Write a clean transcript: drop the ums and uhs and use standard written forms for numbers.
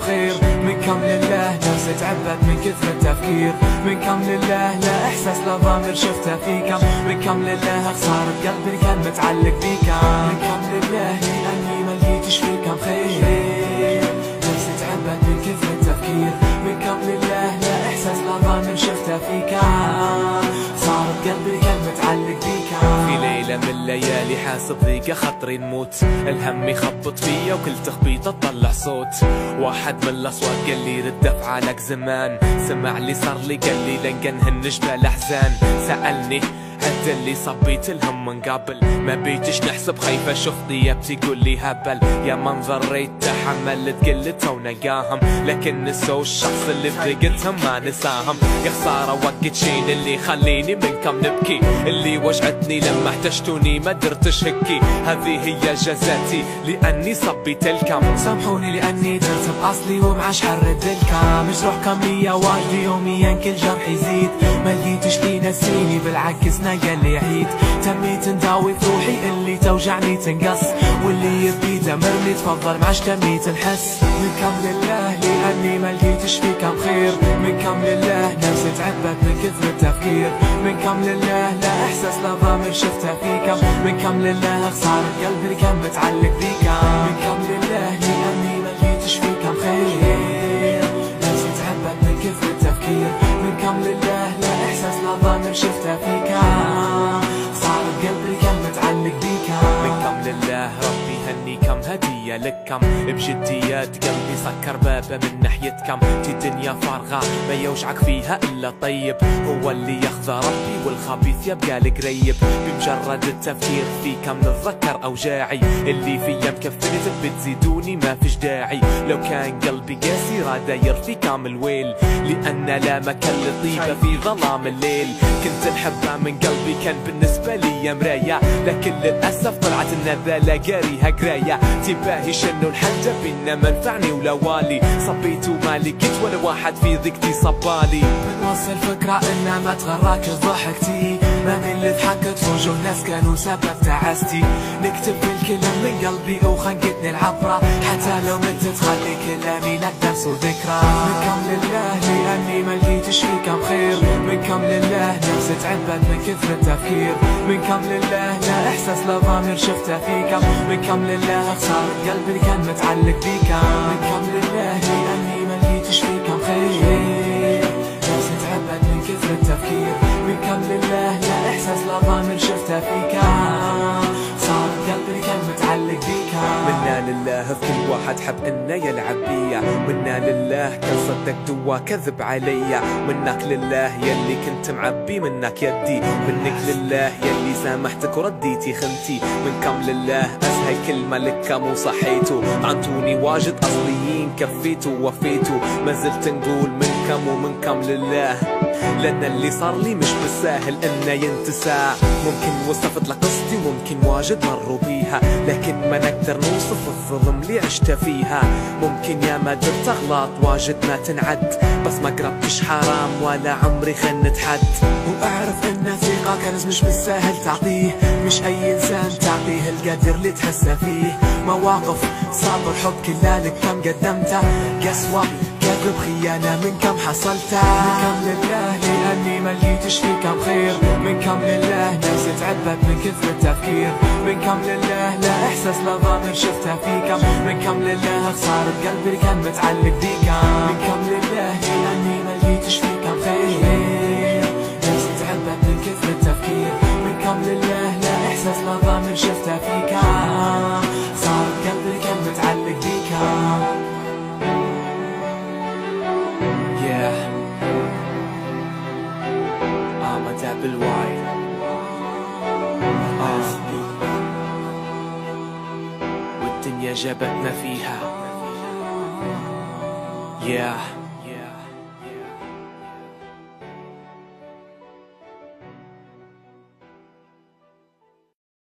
خير، من كم لله نفسي تعبت من كثر التفكير، من كم لله لا احساس لا ضمير شفته فيكم، من كم لله خسارة قلبي كان متعلق بيكم، من كم لله لاني ما لقيتش فيكم خير، نفسي تعبت من كثر التفكير، من كم لله لا احساس لا ضمير شفته فيكم، صارت قلبي كان متعلق بيكم. في ليلة من الليالي حاسب ضيقة خطري نموت، الهم يخبط فيا وكل تخبيطة تطلع صوت، واحد من الاصوات قال لي رد افعالك زمان، سمع لي صار لي قال لي لنقنهن جبال احزان، سألني هد اللي صبيت الهم من قبل، ما بيتش نحسب خايفة شوف ضيابتي قول لي هبل، يا من ضريت تحملت قلتها ونقاهم، لكن نسوا الشخص اللي بضيقتهم ما نساهم، يا خسارة وقت شين اللي خليني منكم نبكي، اللي وجعتني لما احتجتوني ما درتش هكي، هذه هي جزاتي لاني صبيت الكم، سامحوني لاني درت باصلي ومعاش حرد الكم، مجروحكم ليا واجدي يوميا كل جرح يزيد، ما لقيتش لي نسيني بالعكس قال لي عيد، تميت نداوي في روحي اللي توجعني تنقص، واللي يبي دمرني تفضل معاش تميت نحس، من كم لله لاني ما لقيتش فيكم خير، من كم لله نفسي تعبت من كثر التفكير، من كم لله لا احساس لا ضمير شفته فيكم، من كم لله خسارة قلبي كان متعلق بيكم، من كم لله لاني ما لقيتش فيكم خير، نفسي تعبت من كثر التفكير، من كم لله لا احساس لا ضمير شفته فيكم، صارت قلبي كان متعلق بيكم، من كم لله ربي هنيكم هدية لكم، بجديات قلبي سكر بابه من ناحيتكم، تي دنيا فارغة ما يوجعك فيها إلا طيب، هو اللي ياخذ ربي والخبيث يبقى القريب، بمجرد التفكير فيكم نتذكر أوجاعي، اللي فيا مكفني بتزيدوني ما فيش داعي، لو كان قلبي قاسي راداير فيكم الويل، لأن لا مكان لطيبة في ظلام الليل، كنت نحبها من قلبي كان بالنسبة لي مراية، لكن للأسف طلعت النذالة قاريها قراية، تباهي شنو الحجة بينا ما نفعني ولا والي، صبيت وما لقيت ولا واحد في ذقتي صبالي، بنوصل فكرة إنها ما تغراك ضحكتي، ما من اللي ضحكت في وجوه ناس كانوا سبب تعاستي، نكتب بالكلام من قلبي وخنقتني العبرة، حتى لو مت تخلي كلامي لك درس وذكرى، من كم لله لأني ما لقيتش فيكم خير، من كم لله نفسي تعبت من كثر التفكير، من كم لله لا احساس لا ضمير شفته فيكم، من كم لله خسارة قلبي كان متعلق بيكم، من كم لله لاني ما لقيتش فيكم خير، نفسي تعبت من كثر التفكير، من كم لله لا احساس لا ضمير شفته فيكم، صارت قلبي كان متعلق بيكم، منا لله في كل واحد حب انه يلعب بيا، منا لله كان صدق دوا كذب عليا، منك لله يلي كنت معبي منك يدي، منك لله يلي سامحتك ورديتي خنتي، من كم لله اسهل كلمة لكم وصحيتوا، طعنتوني واجد اصليين كفيتوا ووفيتوا، ما زلت نقول منكم ومنكم لله، لأن اللي صار لي مش بالساهل انه ينتسى، ممكن وصفت لك قصتي وممكن واجد مروا بيها، لكن ما نقدر نوصف الظلم اللي عشت فيها، ممكن يا ما درت اغلاط واجد ما تنعد، بس ما قربتش حرام ولا عمري خنت حد، واعرف ان ثقة كنز مش بالساهل تعطيه، مش اي انسان تعطيه القدر اللي تحسه فيه، مواقف صبر حب كلها لك كم قدمته، قسوة كذب خيانة من كم حصلتها، من كم لله لاني ما لقيتش فيكم خير، من كم لله نفسي تعبت من كثر التفكير، من كم لله لا احساس لا ضمير شفته فيكم، من كم لله خسارة قلبي كان متعلق بيكم، من كم لله لاني ما لقيتش فيكم خير، نفسي تعبت من كثر التفكير، من كم لله لا احساس لا ضمير شفته فيكم، صارت قلبي كان متعلق بيكم. I'm a double wide. والدنيا جابتنا فيها.